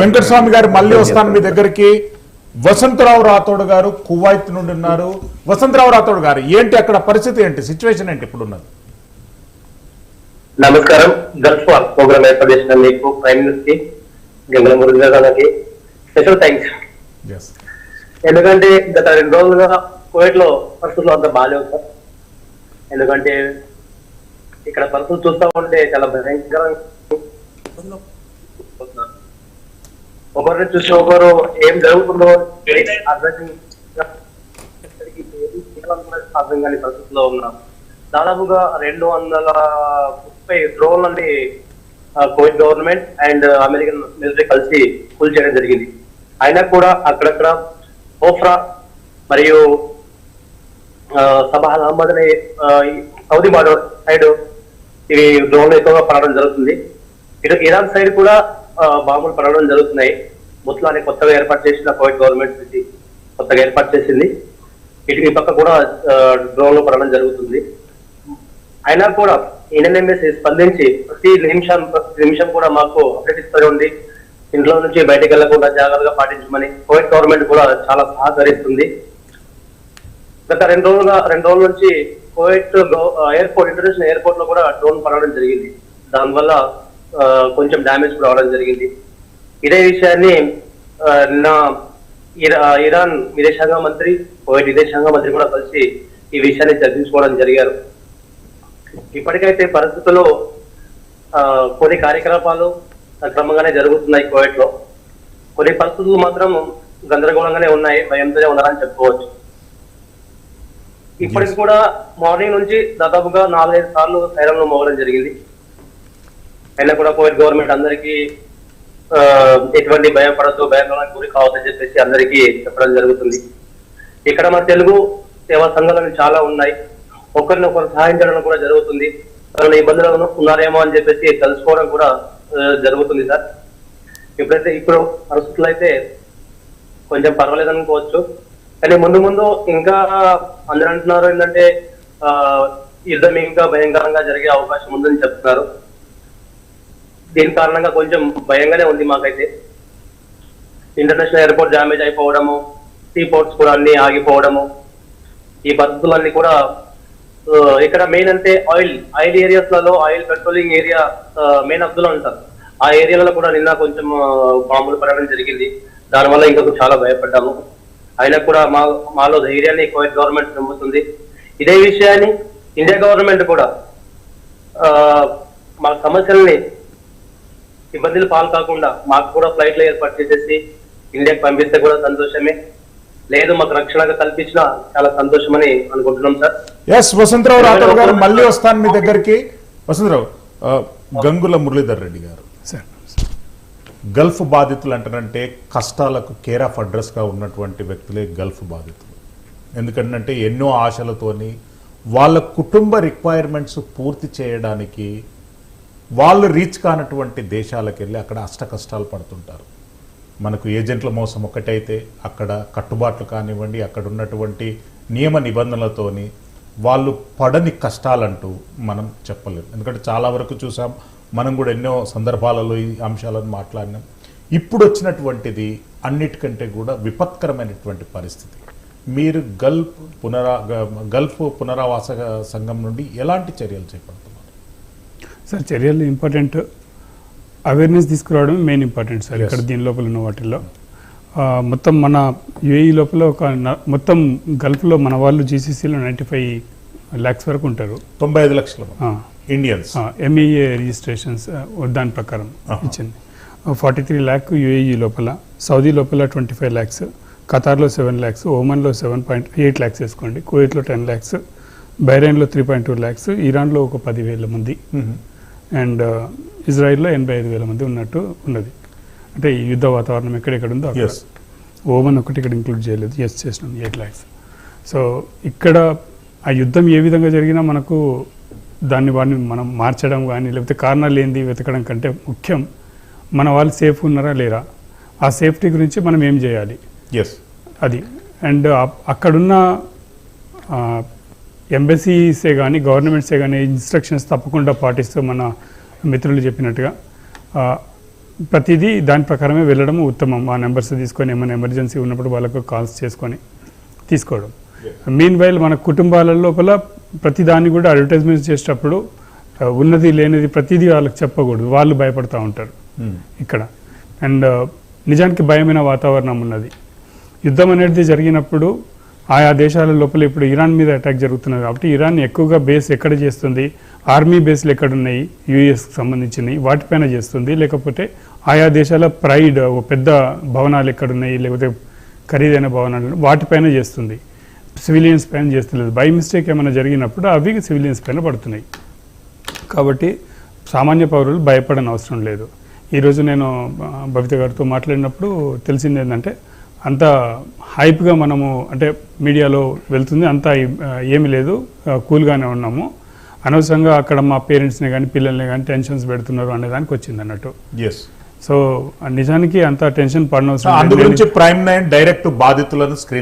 వెంకటస్వామి గారు మళ్ళీ వస్తాను మీ దగ్గరికి. వసంతరావు రాథోడ్ గారు కువైత్ నుండి ఉన్నారు. వసంతరావు రాథోడ్ గారు, ఏంటి అక్కడ పరిస్థితి, ఏంటి సిచ్యువేషన్, ఏంటి ఇప్పుడు ఉన్నది? నమస్కారం. గల్ఫ్ వార్ ప్రోగ్రామ్ ఏర్పాటు చేసిన మీకు ప్రైమ్ మినిస్టర్ కి, గంగుల మురళీధర్ గారికి స్పెషల్ థ్యాంక్స్. ఎందుకంటే గత 2 రోజులుగా కువైట్ లో పరిస్థితులు అంత బాగాలేవు సార్. ఎందుకంటే ఇక్కడ పరిస్థితులు చూస్తా ఉంటే చాలా భయంకరంగా, ఒకరిని చూసి ఒకరు ఏం జరుగుతుందో అర్థం కాని పరిస్థితిలో ఉన్నాం. దాదాపుగా 230 డ్రోన్లు నుండి Kuwait government and American military కలిసి కూల్ చేయడం జరిగింది. అయినా కూడా అక్కడక్కడ ఓఫ్రా మరియు సబాహ్ అహ్మద్ అనే సౌదీ బార్డర్ సైడ్ ఇవి డ్రోన్లు ఎక్కువగా పడడం జరుగుతుంది. ఇటు ఇరాన్ సైడ్ కూడా బాంబులు పడడం జరుగుతున్నాయి. ముస్లాని కొత్తగా ఏర్పాటు చేసిన కువైట్ గవర్నమెంట్ కొత్తగా ఏర్పాటు చేసింది. ఇటు ఈ పక్క కూడా డ్రోన్లు పడడం జరుగుతుంది. అయినా కూడా ఇండియన్ ఎంబసీ స్పందించి ప్రతి నిమిషం కూడా మాకు అప్డేట్ ఇస్తూనే ఉంది. ఇంట్లో నుంచి బయటకు వెళ్లకుండా జాగ్రత్తగా పాటించమని కువైట్ గవర్నమెంట్ కూడా చాలా సహకరిస్తుంది. గత 2 రోజుల నుంచి కువైట్ ఎయిర్పోర్ట్, ఇంటర్నేషనల్ ఎయిర్పోర్ట్ లో కూడా డ్రోన్ పడడం జరిగింది. దానివల్ల కొంచెం డ్యామేజ్ కూడా అవడం జరిగింది. ఇదే విషయాన్ని నిన్న ఇరాన్ విదేశాంగ మంత్రి, కువైట్ విదేశాంగ మంత్రి కూడా కలిసి ఈ విషయాన్ని చర్చించుకోవడం జరిగారు. ఇప్పటికైతే పరిస్థితుల్లో కొన్ని కార్యకలాపాలు క్రమంగానే జరుగుతున్నాయి కువైట్ లో. కొన్ని పరిస్థితులు మాత్రం గందరగోళంగానే ఉన్నాయి, భయంతోనే ఉన్నారని చెప్పుకోవచ్చు. ఇప్పటికి కూడా మార్నింగ్ నుంచి దాదాపుగా 4-5 సార్లు సైరన్లు మోగడం జరిగింది. అయినా కూడా కువైట్ గవర్నమెంట్ అందరికీ ఎటువంటి భయపడద్దు, భయాందోళనకు గురి కావద్దని చెప్పేసి అందరికీ చెప్పడం జరుగుతుంది. ఇక్కడ మన తెలుగు సేవా సంఘాలు చాలా ఉన్నాయి. ఒకరినొకరు సహాయం చేయడం కూడా జరుగుతుంది. ఎవరైనా ఇబ్బందులు ఉన్నారేమో అని చెప్పేసి తెలుసుకోవడం కూడా జరుగుతుంది సార్. ఇప్పుడు పరిస్థితులు అయితే కొంచెం పర్వాలేదు అనుకోవచ్చు. కానీ ముందు ఇంకా అందరూ అంటున్నారు ఏంటంటే యుద్ధం ఇంకా భయంకరంగా జరిగే అవకాశం ఉందని చెప్తున్నారు. దీని కారణంగా కొంచెం భయంగానే ఉంది మాకైతే. ఇంటర్నేషనల్ ఎయిర్పోర్ట్ డ్యామేజ్ అయిపోవడము, సీ పోర్ట్స్ కూడా అన్ని ఆగిపోవడము, ఈ పరిస్థితులన్నీ కూడా ఇక్కడ మెయిన్ అంటే ఆయిల్ ఏరియాస్ లలో, oil patrolling area main Abdul అంటారు. ఆ ఏరియాలో కూడా నిన్న కొంచెం బాంబులు పడడం జరిగింది. దానివల్ల ఇంకా చాలా భయపడ్డాము. అయినా కూడా మాలో ధైర్యాన్ని కువైట్ గవర్నమెంట్ నమ్ముతుంది. ఇదే విషయాన్ని ఇండియా గవర్నమెంట్ కూడా మా సమస్యల్ని ఇబ్బందులు పాలు కాకుండా మాకు కూడా ఫ్లైట్లు ఏర్పాటు చేసేసి ఇండియాకి పంపిస్తే కూడా సంతోషమే. లేదు మాకు రక్షణగా కల్పించినా చాలా సంతోషమని అనుకుంటున్నాం సార్. ఎస్ వసంతరావు రాథోడ్ గారు, మళ్ళీ వస్తాను మీ దగ్గరికి. వసంతరావు, గంగుల మురళీధర్ రెడ్డి గారు, గల్ఫ్ బాధితులు అంటారంటే కష్టాలకు కేర్ ఆఫ్ అడ్రస్ గా ఉన్నటువంటి వ్యక్తులే గల్ఫ్ బాధితులు. ఎందుకంటే ఎన్నో ఆశలతోని వాళ్ళ కుటుంబ రిక్వైర్మెంట్స్ పూర్తి చేయడానికి వాళ్ళు రీచ్ కానటువంటి దేశాలకు వెళ్ళి అక్కడ అష్ట కష్టాలు పడుతుంటారు. మనకు ఏజెంట్ల మోసం ఒకటైతే అక్కడ కట్టుబాట్లు కానివ్వండి, అక్కడ ఉన్నటువంటి నియమ నిబంధనలతోని వాళ్ళు పడని కష్టాలంటూ మనం చెప్పలేము. ఎందుకంటే చాలా వరకు చూసాం, మనం కూడా ఎన్నో సందర్భాలలో ఈ అంశాలను మాట్లాడినాం. ఇప్పుడు వచ్చినటువంటిది అన్నిటికంటే కూడా విపత్కరమైనటువంటి పరిస్థితి. మీరు గల్ఫ్ పునరావాస సంఘం నుండి ఎలాంటి చర్యలు చేపడుతున్నారు సార్? చర్యలు ఇంపార్టెంట్, అవేర్నెస్ తీసుకురావడం మెయిన్ ఇంపార్టెంట్ సార్. ఇక్కడ దీని లోపల ఉన్న వాటిల్లో మొత్తం మన యూఏఈ లోపల మొత్తం గల్ఫ్లో మన వాళ్ళు జీసీసీలో 95 lakhs వరకు ఉంటారు. 95 లక్షలు ఇండియన్స్ ఎంఈఏ రిజిస్ట్రేషన్స్ దాని ప్రకారం ఇచ్చింది. 43 lakh యూఏఈ లోపల, సౌదీ లోపల 25 lakhs, ఖతార్లో 7 lakhs, ఓమన్లో 7.8 lakhs వేసుకోండి, కువైట్లో 10 lakhs, బహ్రెయిన్లో 3.2 lakhs, ఇరాన్లో ఒక 10,000 మంది అండ్ ఇజ్రాయిల్లో 85,000 మంది ఉన్నది. అంటే ఈ యుద్ధ వాతావరణం ఎక్కడెక్కడ ఉందో అక్కడ. ఓమన్ ఒకటి ఇక్కడ ఇంక్లూడ్ చేయలేదు, చేసినాం 8 lakhs. సో ఇక్కడ ఆ యుద్ధం ఏ విధంగా జరిగినా మనకు వాడిని మనం మార్చడం కానీ లేకపోతే కారణాలు ఏంది వెతకడం కంటే ముఖ్యం మన వాళ్ళు సేఫ్ ఉన్నారా లేరా, ఆ సేఫ్టీ గురించి మనం ఏం చేయాలి అది. అండ్ అక్కడున్న ఎంబసీసే కానీ గవర్నమెంట్సే కానీ ఇన్స్ట్రక్షన్స్ తప్పకుండా పాటిస్తూ మన మిత్రులు చెప్పినట్టుగా ప్రతిదీ దాని ప్రకారమే వెళ్ళడం ఉత్తమం. ఆ నెంబర్స్ తీసుకొని ఏమైనా ఎమర్జెన్సీ ఉన్నప్పుడు వాళ్ళకు కాల్స్ చేసుకొని తీసుకోవడం. మీన్ వైల్ మన కుటుంబాల లోపల ప్రతి దాన్ని కూడా అడ్వర్టైజ్మెంట్ చేసేటప్పుడు ఉన్నది లేనిది ప్రతిదీ వాళ్ళకి చెప్పకూడదు, వాళ్ళు భయపడుతూ ఉంటారు ఇక్కడ. అండ్ నిజానికి భయమైన వాతావరణం ఉన్నది. యుద్ధం అనేది జరిగినప్పుడు ఆయా దేశాల లోపల ఇప్పుడు ఇరాన్ మీద అటాక్ జరుగుతున్నది కాబట్టి ఇరాన్ ఎక్కువగా బేస్ ఎక్కడ చేస్తుంది, ఆర్మీ బేస్లు ఎక్కడున్నాయి యుఎస్కి సంబంధించినవి వాటిపైన చేస్తుంది, లేకపోతే ఆయా దేశాల ప్రైడ్ పెద్ద భవనాలు ఎక్కడున్నాయి లేకపోతే ఖరీదైన భవనాలు వాటిపైన చేస్తుంది, సివిలియన్స్ పైన చేస్తలేదు. బై మిస్టేక్ ఏమైనా జరిగినప్పుడు అవి సివిలియన్స్ పైన పడుతున్నాయి. కాబట్టి సామాన్య పౌరులు భయపడని అవసరం లేదు. ఈరోజు నేను భవిత గారితో మాట్లాడినప్పుడు తెలిసింది ఏంటంటే అంత హైప్గా మనము అంటే మీడియాలో వెళ్తుంది, అంత ఏమి లేదు, కూల్గానే ఉన్నాము, అనవసరంగా అక్కడ మా పేరెంట్స్ని కానీ పిల్లల్ని కానీ టెన్షన్స్ పెడుతున్నారు అనే దానికి వచ్చింది అన్నట్టు. సో నిజానికి అంత టెన్షన్ పడనవసరం. అందు గురించి ప్రైమ్ 9 డైరెక్ట్ బాధితులను స్క్రీన్